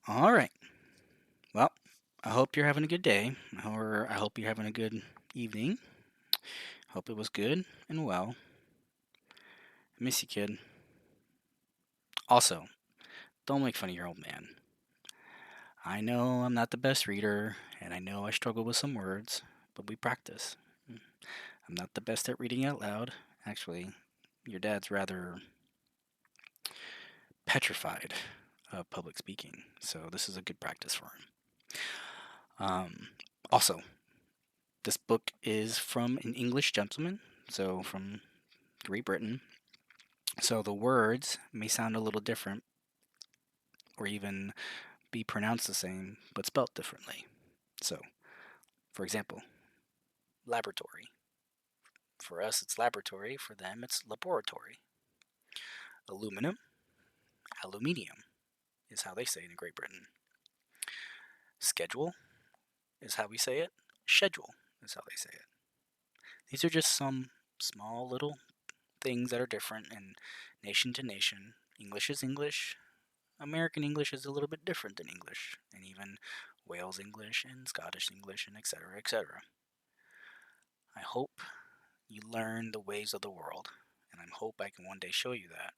All right. Well, I hope you're having a good day, or I hope you're having a good evening. Hope it was good and well. I miss you, kid. Also, don't make fun of your old man. I know I'm not the best reader, and I know I struggle with some words, but we practice. I'm not the best at reading out loud. Actually, your dad's rather petrified of public speaking, so this is a good practice for him. Also, this book is from an English gentleman, so from Great Britain. So the words may sound a little different or even be pronounced the same but spelt differently. So, for example, laboratory. For us, it's laboratory. For them, it's laboratory. Aluminum, aluminium is how they say it in Great Britain. Schedule is how we say it. Schedule is how they say it. These are just some small little things that are different in nation to nation. English is English. American English is a little bit different than English, and even Wales English and Scottish English and etc. etc. I hope you learn the ways of the world, and I hope I can one day show you that.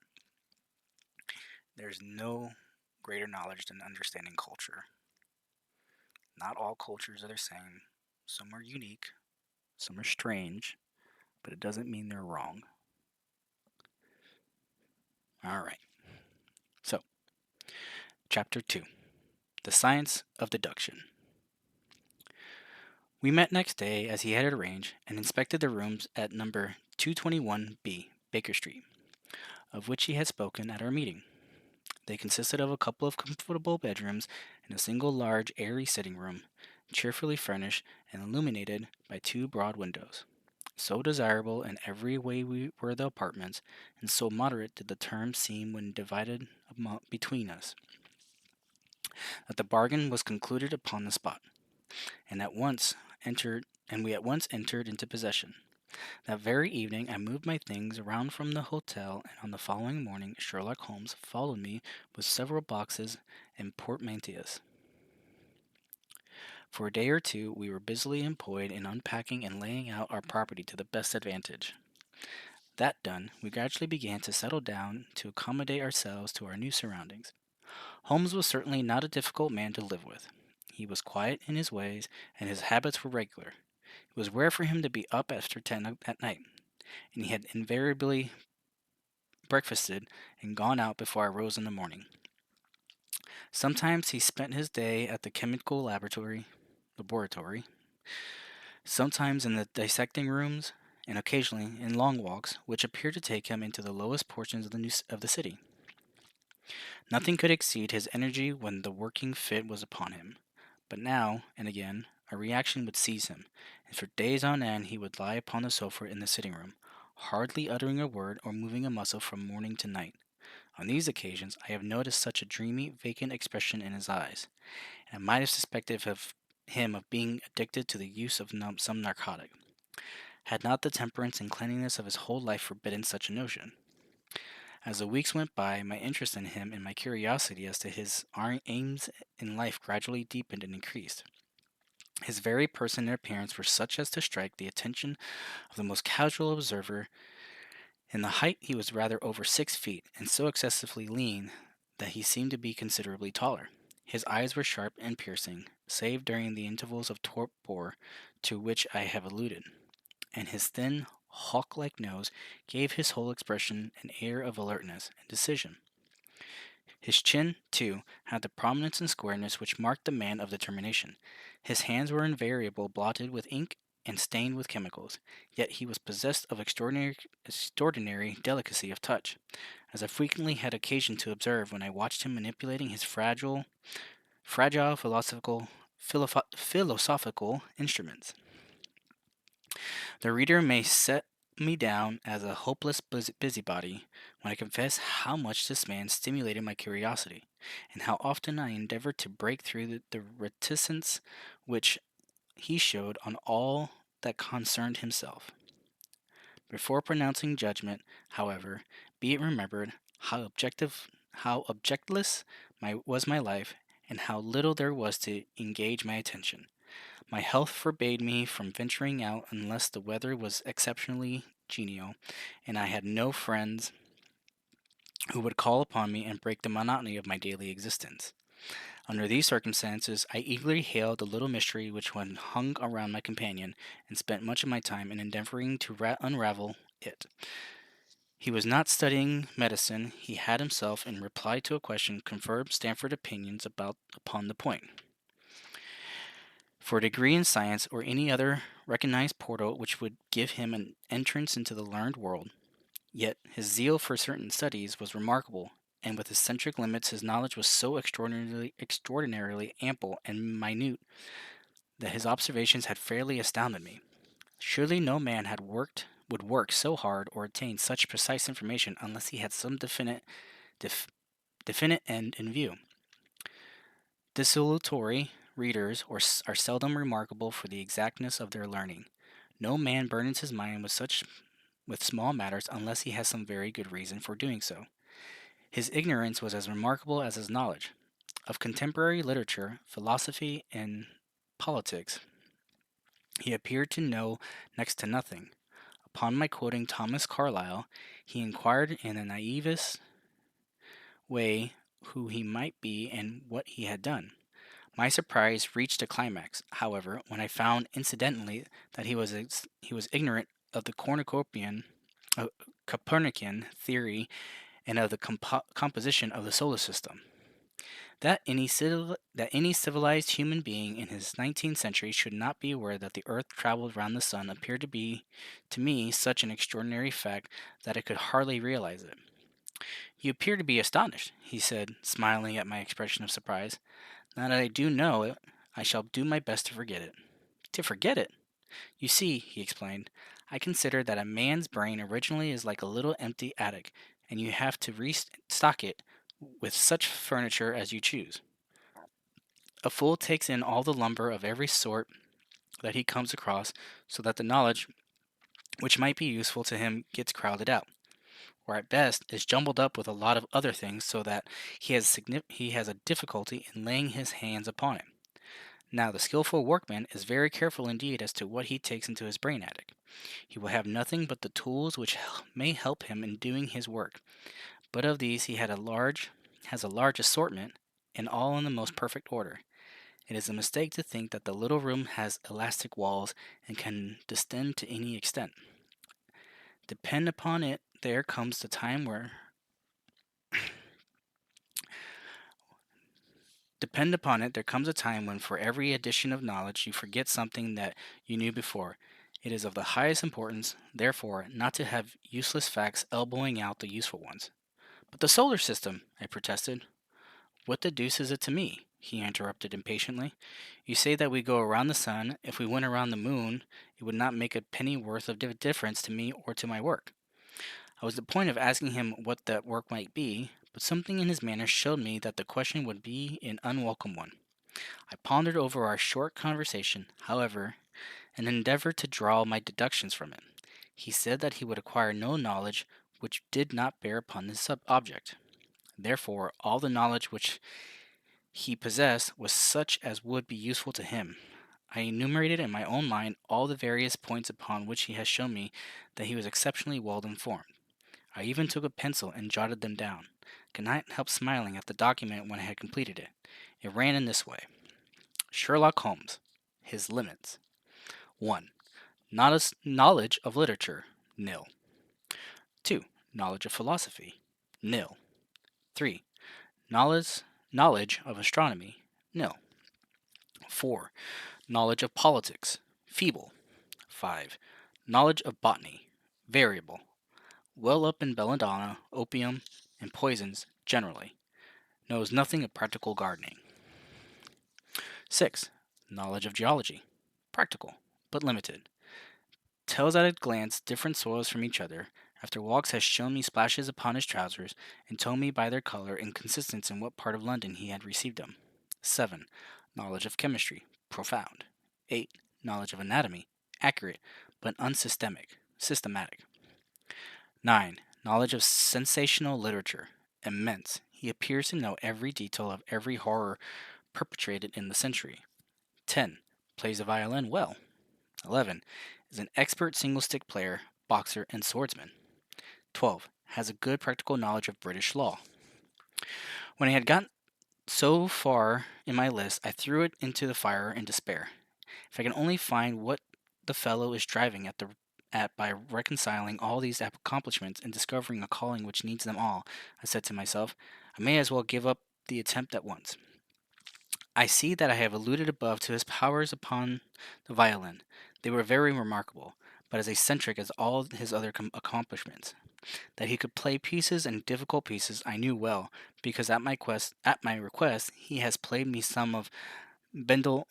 There's no greater knowledge than understanding culture. Not all cultures are the same. Some are unique, some are strange, but it doesn't mean they're wrong. All right. So, Chapter 2: The Science of Deduction. We met next day as he had arranged and inspected the rooms at number 221B, Baker Street, of which he had spoken at our meeting. They consisted of a couple of comfortable bedrooms and a single large, airy sitting room, cheerfully furnished and illuminated by two broad windows. So desirable in every way were the apartments, and so moderate did the terms seem when divided between us, that the bargain was concluded upon the spot, and we at once entered into possession. That very evening I moved my things around from the hotel, and on the following morning Sherlock Holmes followed me with several boxes and portmanteaus. For a day or two we were busily employed in unpacking and laying out our property to the best advantage. That done, we gradually began to settle down to accommodate ourselves to our new surroundings. Holmes was certainly not a difficult man to live with. He was quiet in his ways, and his habits were regular. It was rare for him to be up after 10 at night, and he had invariably breakfasted and gone out before I rose in the morning. Sometimes he spent his day at the chemical laboratory, sometimes in the dissecting rooms, and occasionally in long walks, which appeared to take him into the lowest portions of the city. Nothing could exceed his energy when the working fit was upon him, but now and again a reaction would seize him, and for days on end he would lie upon the sofa in the sitting room, hardly uttering a word or moving a muscle from morning to night. On these occasions I have noticed such a dreamy, vacant expression in his eyes, and I might have suspected of him of being addicted to the use of some narcotic, had not the temperance and cleanliness of his whole life forbidden such a notion. As the weeks went by, my interest in him and my curiosity as to his aims in life gradually deepened and increased. His very person and appearance were such as to strike the attention of the most casual observer. In the height he was rather over 6 feet, and so excessively lean that he seemed to be considerably taller. His eyes were sharp and piercing, save during the intervals of torpor to which I have alluded, and his thin, hawk-like nose gave his whole expression an air of alertness and decision. His chin, too, had the prominence and squareness which marked the man of determination. His hands were invariably blotted with ink and stained with chemicals, yet he was possessed of extraordinary delicacy of touch, as I frequently had occasion to observe when I watched him manipulating his fragile philosophical instruments. The reader may set me down as a hopeless busybody when I confess how much this man stimulated my curiosity, and how often I endeavored to break through the reticence which he showed on all that concerned himself. Before pronouncing judgment, however, be it remembered how objectless was my life, and how little there was to engage my attention. My health forbade me from venturing out unless the weather was exceptionally genial, and I had no friends who would call upon me and break the monotony of my daily existence. Under these circumstances, I eagerly hailed the little mystery which one hung around my companion, and spent much of my time in endeavoring to unravel it. He was not studying medicine. He had himself, in reply to a question, confirmed Stanford opinions upon the point. For a degree in science or any other recognized portal which would give him an entrance into the learned world, yet his zeal for certain studies was remarkable, and with eccentric limits his knowledge was so extraordinarily ample and minute that his observations had fairly astounded me. Surely no man would work so hard or attain such precise information unless he had some def, definite end in view. Desultory readers are seldom remarkable for the exactness of their learning. No man burdens his mind with small matters unless he has some very good reason for doing so. His ignorance was as remarkable as his knowledge. Of contemporary literature, philosophy, and politics, he appeared to know next to nothing. Upon my quoting Thomas Carlyle, he inquired in a naivest way who he might be and what he had done. My surprise reached a climax, however, when I found incidentally that he was ignorant of the uh, Copernican theory and of the composition of the solar system. That any civilized human being in his 19th century should not be aware that the earth traveled round the sun appeared to be, to me, such an extraordinary fact that I could hardly realize it. You appear to be astonished, he said, smiling at my expression of surprise. Now that I do know it, I shall do my best to forget it. To forget it? You see, he explained, I consider that a man's brain originally is like a little empty attic, and you have to restock it with such furniture as you choose. A fool takes in all the lumber of every sort that he comes across, so that the knowledge which might be useful to him gets crowded out, or at best is jumbled up with a lot of other things so that he has a difficulty in laying his hands upon it. Now, the skillful workman is very careful indeed as to what he takes into his brain attic. He will have nothing but the tools which may help him in doing his work, but of these has a large assortment, and all in the most perfect order. It is a mistake to think that the little room has elastic walls and can distend to any extent. Depend upon it, there comes the time where Depend upon it, there comes a time when for every addition of knowledge you forget something that you knew before. It is of the highest importance, therefore, not to have useless facts elbowing out the useful ones. But the solar system, I protested. What the deuce is it to me? He interrupted impatiently. You say that we go around the sun. If we went around the moon, it would not make a penny worth of difference to me or to my work. I was at the point of asking him what that work might be, but something in his manner showed me that the question would be an unwelcome one. I pondered over our short conversation, however, and endeavored to draw my deductions from it. He said that he would acquire no knowledge which did not bear upon this object. Therefore, all the knowledge which he possessed was such as would be useful to him. I enumerated in my own mind all the various points upon which he has shown me that he was exceptionally well informed. I even took a pencil and jotted them down. I could not help smiling at the document when I had completed it. It ran in this way: Sherlock Holmes, his limits. 1. Knowledge of literature, nil. 2. Knowledge of philosophy, nil. 3. Knowledge, knowledge of astronomy, nil. 4. Knowledge of politics, feeble. 5. Knowledge of botany, variable. Well up in belladonna, opium, and poisons generally. Knows nothing of practical gardening. 6. Knowledge of geology, practical, but limited. Tells at a glance different soils from each other. After walks has shown me splashes upon his trousers, and told me by their color and consistence in what part of London he had received them. 7. Knowledge of chemistry, profound. 8. Knowledge of anatomy, accurate, but systematic. 9. Knowledge of sensational literature, immense. He appears to know every detail of every horror perpetrated in the century. 10. Plays the violin well. 11. Is an expert single stick player, boxer, and swordsman. 12. Has a good practical knowledge of British law. When I had gotten so far in my list, I threw it into the fire in despair. If I can only find what the fellow is driving at by reconciling all these accomplishments and discovering a calling which needs them all, I said to myself, I may as well give up the attempt at once. I see that I have alluded above to his powers upon the violin. They were very remarkable, but as eccentric as all his other accomplishments. That he could play pieces and difficult pieces I knew well, because at my request he has played me some of Bendel,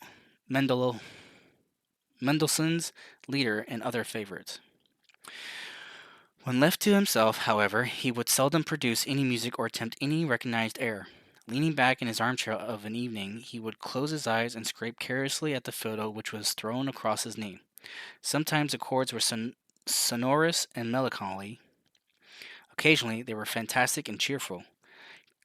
Mendel, Mendelssohn's Lieder and other favorites. When left to himself, however, he would seldom produce any music or attempt any recognized air. Leaning back in his armchair of an evening, he would close his eyes and scrape carelessly at the photo which was thrown across his knee. Sometimes the chords were sonorous and melancholy. Occasionally, they were fantastic and cheerful.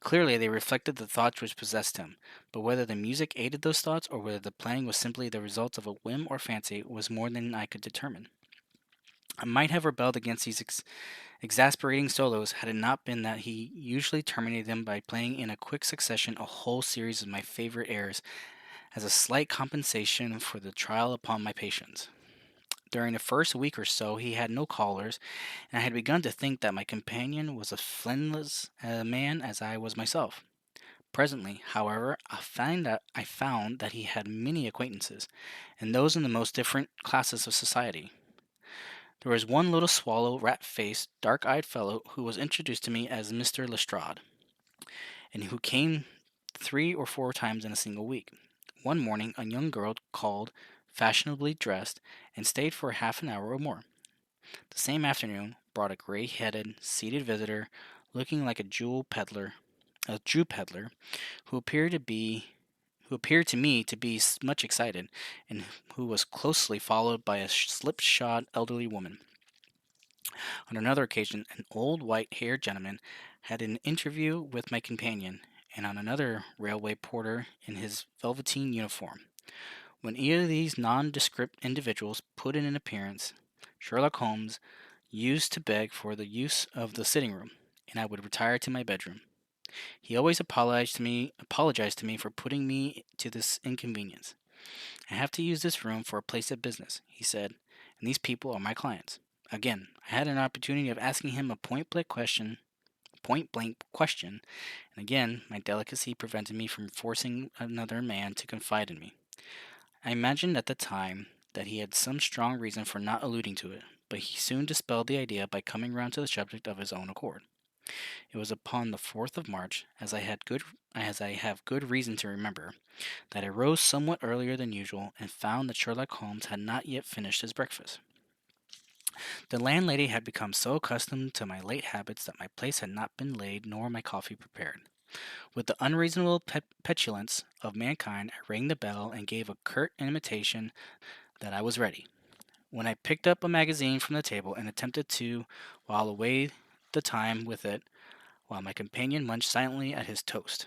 Clearly, they reflected the thoughts which possessed him, but whether the music aided those thoughts or whether the playing was simply the result of a whim or fancy was more than I could determine. I might have rebelled against these exasperating solos had it not been that he usually terminated them by playing in a quick succession a whole series of my favorite airs as a slight compensation for the trial upon my patience. During the first week or so he had no callers, and I had begun to think that my companion was as friendless a man as I was myself. Presently, however, I found that he had many acquaintances, and those in the most different classes of society. There was one little swallow, rat-faced, dark-eyed fellow who was introduced to me as Mr. Lestrade, and who came 3 or 4 times in a single week. One morning, a young girl called, fashionably dressed, and stayed for half an hour or more. The same afternoon brought a gray-headed, seated visitor, looking like a Jew peddler, who appeared to me to be much excited, and who was closely followed by a slipshod elderly woman. On another occasion, an old white-haired gentleman had an interview with my companion, and on another railway porter in his velveteen uniform. When either of these nondescript individuals put in an appearance, Sherlock Holmes used to beg for the use of the sitting room, and I would retire to my bedroom. He always apologized to me for putting me to this inconvenience. I have to use this room for a place of business, he said, and these people are my clients. Again, I had an opportunity of asking him a point blank question, and again my delicacy prevented me from forcing another man to confide in me. I imagined at the time that he had some strong reason for not alluding to it, but he soon dispelled the idea by coming round to the subject of his own accord. It was upon the 4th of March, as I have good reason to remember, that I rose somewhat earlier than usual and found that Sherlock Holmes had not yet finished his breakfast. The landlady had become so accustomed to my late habits that my place had not been laid nor my coffee prepared. With the unreasonable petulance of mankind, I rang the bell and gave a curt intimation that I was ready, when I picked up a magazine from the table and attempted to while away the time with it, while my companion munched silently at his toast.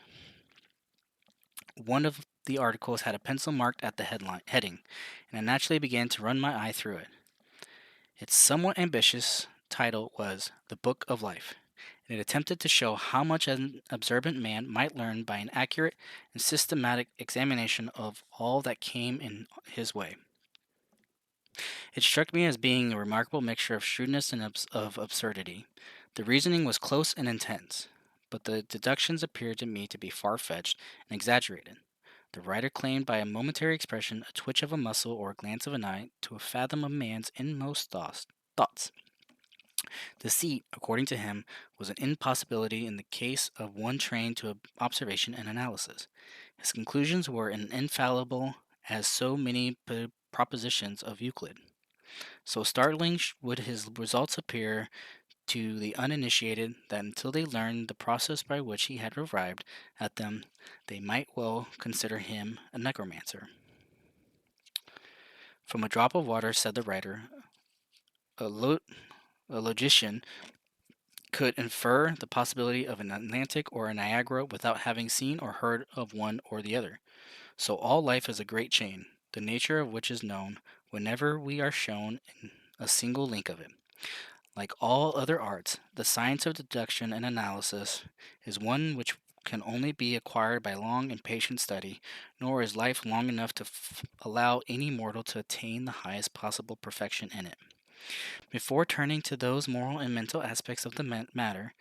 One of the articles had a pencil marked at the heading, and I naturally began to run my eye through it. Its somewhat ambitious title was The Book of Life, and it attempted to show how much an observant man might learn by an accurate and systematic examination of all that came in his way. It struck me as being a remarkable mixture of shrewdness and of absurdity. The reasoning was close and intense, but the deductions appeared to me to be far-fetched and exaggerated. The writer claimed by a momentary expression, a twitch of a muscle, or a glance of an eye, to fathom a man's inmost thoughts. Deceit, according to him, was an impossibility in the case of one trained to observation and analysis. His conclusions were as infallible as so many propositions of Euclid. So startling would his results appear to the uninitiated that until they learned the process by which he had arrived at them, they might well consider him a necromancer. From a drop of water, said the writer, a, lo- a logician could infer the possibility of an Atlantic or a Niagara without having seen or heard of one or the other. So all life is a great chain, the nature of which is known whenever we are shown in a single link of it. Like all other arts, the science of deduction and analysis is one which can only be acquired by long and patient study, nor is life long enough to allow any mortal to attain the highest possible perfection in it. Before turning to those moral and mental aspects of the matter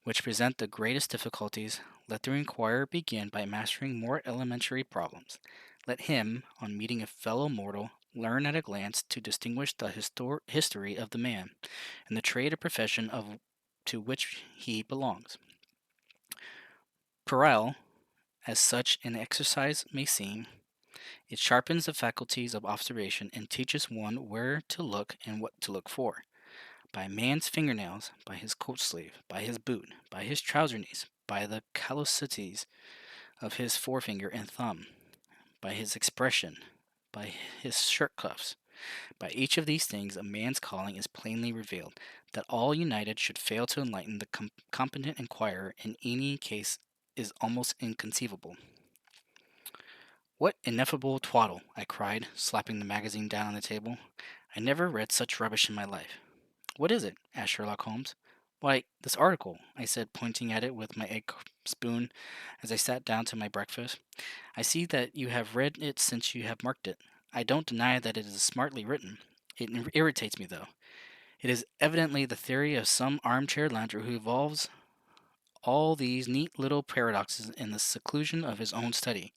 which present the greatest difficulties, let the inquirer begin by mastering more elementary problems. Let him, on meeting a fellow mortal, learn at a glance to distinguish the history of the man, and the trade or profession to which he belongs. Puerile, as such an exercise may seem, it sharpens the faculties of observation and teaches one where to look and what to look for. By a man's fingernails, by his coat sleeve, by his boot, by his trouser knees, by the callosities of his forefinger and thumb, by his expression, by his shirt cuffs. By each of these things a man's calling is plainly revealed. That all united should fail to enlighten the competent inquirer in any case is almost inconceivable. What ineffable twaddle! I cried, slapping the magazine down on the table. I never read such rubbish in my life. What is it? Asked Sherlock Holmes. Why, this article, I said, pointing at it with my egg spoon as I sat down to my breakfast. I see that you have read it since you have marked it. I don't deny that it is smartly written. It irritates me, though. It is evidently the theory of some armchair lounger who evolves all these neat little paradoxes in the seclusion of his own study.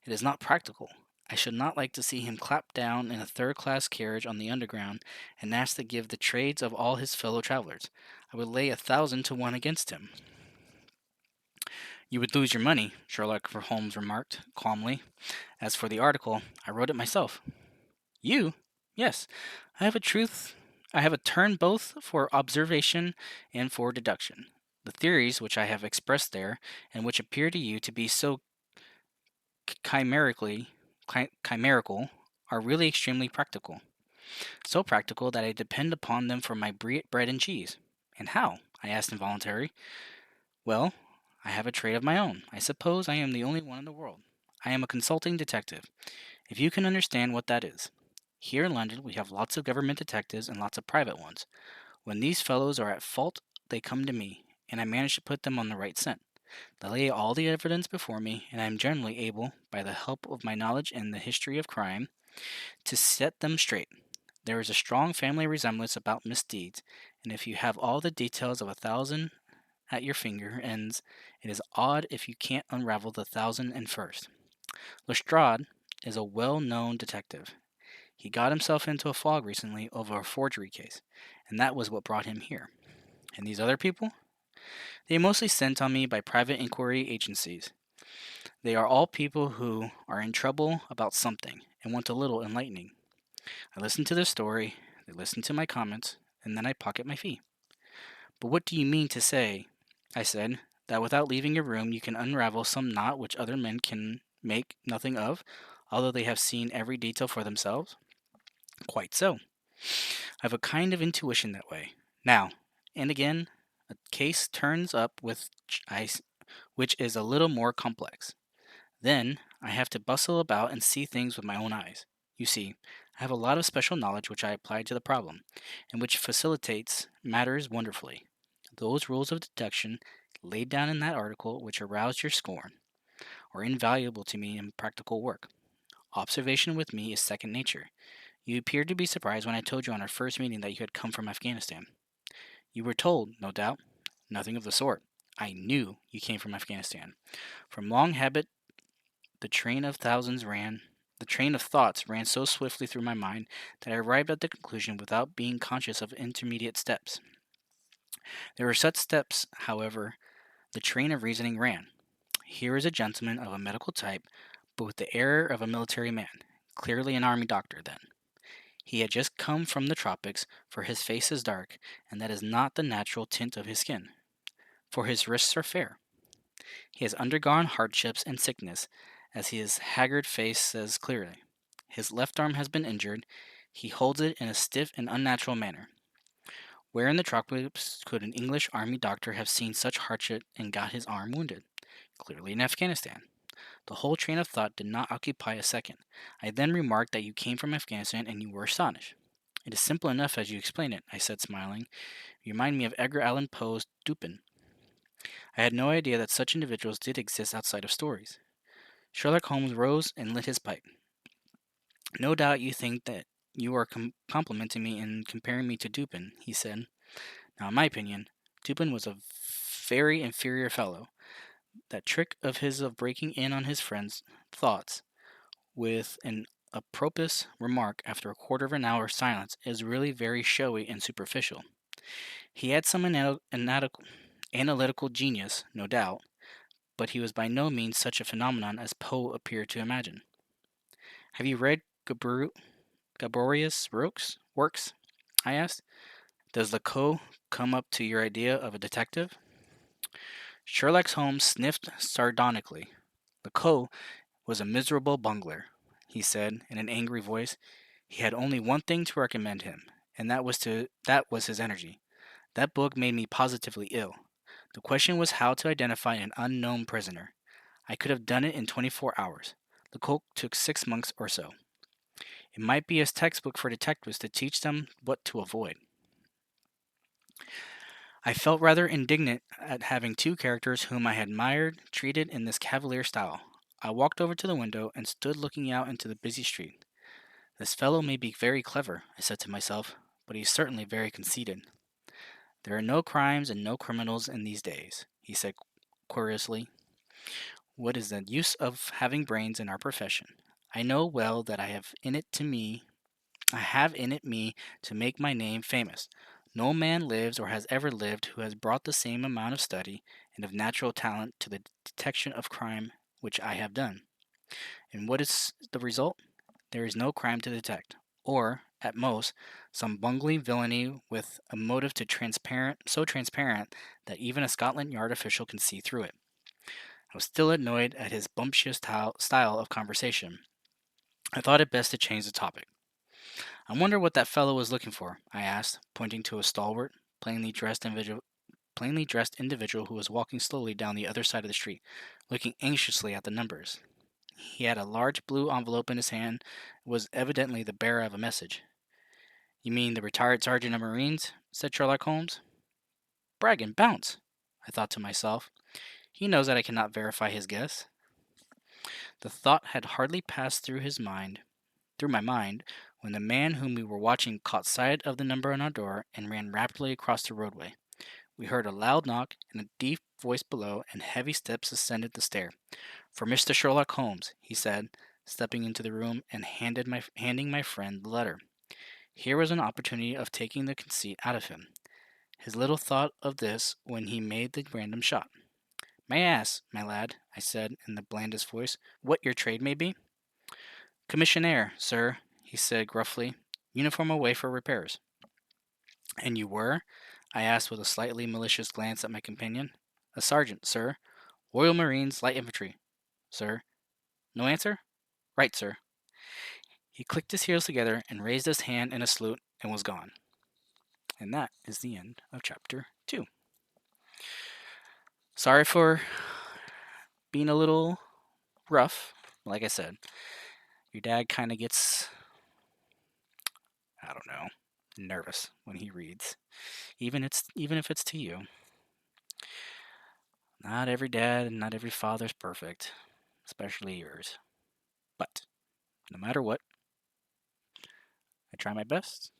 It is not practical. I should not like to see him clapped down in a third-class carriage on the Underground and asked to give the trades of all his fellow travelers. I would lay 1,000 to 1 against him. You would lose your money, Sherlock Holmes remarked calmly. As for the article, I wrote it myself. You? Yes. I have a truth. I have a turn both for observation and for deduction. The theories which I have expressed there, and which appear to you to be so chimerical, are really extremely practical. So practical that I depend upon them for my bread and cheese. And how? I asked involuntarily. Well, I have a trade of my own. I suppose I am the only one in the world. I am a consulting detective, if you can understand what that is. Here in London, we have lots of government detectives and lots of private ones. When these fellows are at fault, they come to me, and I manage to put them on the right scent. They lay all the evidence before me, and I am generally able, by the help of my knowledge and the history of crime, to set them straight. There is a strong family resemblance about misdeeds, and if you have all the details of 1,000 at your finger ends, it is odd if you can't unravel the 1,001st. Lestrade is a well-known detective. He got himself into a fog recently over a forgery case, and that was what brought him here. And these other people? They are mostly sent on me by private inquiry agencies. They are all people who are in trouble about something and want a little enlightening. I listen to their story, they listen to my comments, and then I pocket my fee. But what do you mean to say, I said, that without leaving your room you can unravel some knot which other men can make nothing of, although they have seen every detail for themselves? Quite so. I have a kind of intuition that way. Now, and again, a case turns up which is a little more complex. Then I have to bustle about and see things with my own eyes. You see, I have a lot of special knowledge which I apply to the problem, and which facilitates matters wonderfully. Those rules of deduction laid down in that article which aroused your scorn are invaluable to me in practical work. Observation with me is second nature. You appeared to be surprised when I told you on our first meeting that you had come from Afghanistan. You were told, no doubt, nothing of the sort. I knew you came from Afghanistan. From long habit, the train of thousands ran. The train of thoughts ran so swiftly through my mind that I arrived at the conclusion without being conscious of intermediate steps. There were such steps, however, the train of reasoning ran. Here is a gentleman of a medical type, but with the air of a military man. Clearly an army doctor, then. He had just come from the tropics, for his face is dark, and that is not the natural tint of his skin, for his wrists are fair. He has undergone hardships and sickness, as his haggard face says clearly. His left arm has been injured. He holds it in a stiff and unnatural manner. Where in the tropics could an English army doctor have seen such hardship and got his arm wounded? Clearly in Afghanistan. The whole train of thought did not occupy a second. I then remarked that you came from Afghanistan and you were astonished. It is simple enough as you explain it, I said, smiling. You remind me of Edgar Allan Poe's Dupin. I had no idea that such individuals did exist outside of stories. Sherlock Holmes rose and lit his pipe. No doubt you think that you are complimenting me in comparing me to Dupin, he said. Now, in my opinion, Dupin was a very inferior fellow. That trick of his of breaking in on his friend's thoughts with an apropos remark after a quarter of an hour's silence is really very showy and superficial. He had some analytical genius, no doubt, but he was by no means such a phenomenon as Poe appeared to imagine. Have you read Gaborius works? I asked. Does Lecoq come up to your idea of a detective? Sherlock Holmes sniffed sardonically. Lecoq was a miserable bungler, he said in an angry voice. He had only one thing to recommend him, and that was his energy. That book made me positively ill. The question was how to identify an unknown prisoner. I could have done it in 24 hours. Lecoq took 6 months or so. It might be a textbook for detectives to teach them what to avoid. I felt rather indignant at having two characters whom I had admired treated in this cavalier style. I walked over to the window and stood looking out into the busy street. This fellow may be very clever, I said to myself, but he's certainly very conceited. There are no crimes and no criminals in these days, he said querulously. What is the use of having brains in our profession? I know well that I have in it me to make my name famous. No man lives or has ever lived who has brought the same amount of study and of natural talent to the detection of crime which I have done. And what is the result? There is no crime to detect, or, at most, some bungling villainy with a motive so transparent that even a Scotland Yard official can see through it. I was still annoyed at his bumptious style of conversation. I thought it best to change the topic. I wonder what that fellow was looking for, I asked, pointing to a stalwart, plainly dressed individual who was walking slowly down the other side of the street, looking anxiously at the numbers. He had a large blue envelope in his hand, and was evidently the bearer of a message. You mean the retired sergeant of Marines? Said Sherlock Holmes. Brag and bounce, I thought to myself. He knows that I cannot verify his guess. The thought had hardly passed through my mind, when the man whom we were watching caught sight of the number on our door and ran rapidly across the roadway. We heard a loud knock and a deep voice below, and heavy steps ascended the stair. For Mr. Sherlock Holmes, he said, stepping into the room and handing my friend the letter. Here was an opportunity of taking the conceit out of him. His little thought of this when he made the random shot. May I ask, my lad, I said in the blandest voice, what your trade may be? Commissionaire, sir, he said gruffly. Uniform away for repairs. And you were? I asked with a slightly malicious glance at my companion. A sergeant, sir. Royal Marines, Light Infantry, sir. No answer? Right, sir. He clicked his heels together and raised his hand in a salute and was gone. And that is the end of chapter 2. Sorry for being a little rough. Like I said, your dad kind of gets, I don't know, nervous when he reads. Even if it's to you. Not every dad and not every father's perfect, especially yours. But no matter what, I try my best.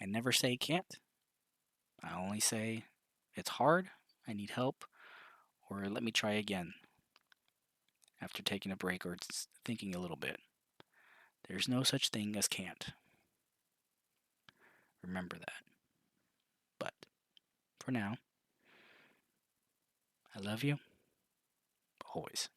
I never say can't. I only say it's hard, I need help, or let me try again after taking a break or thinking a little bit. There's no such thing as can't. Remember that. But for now, I love you always.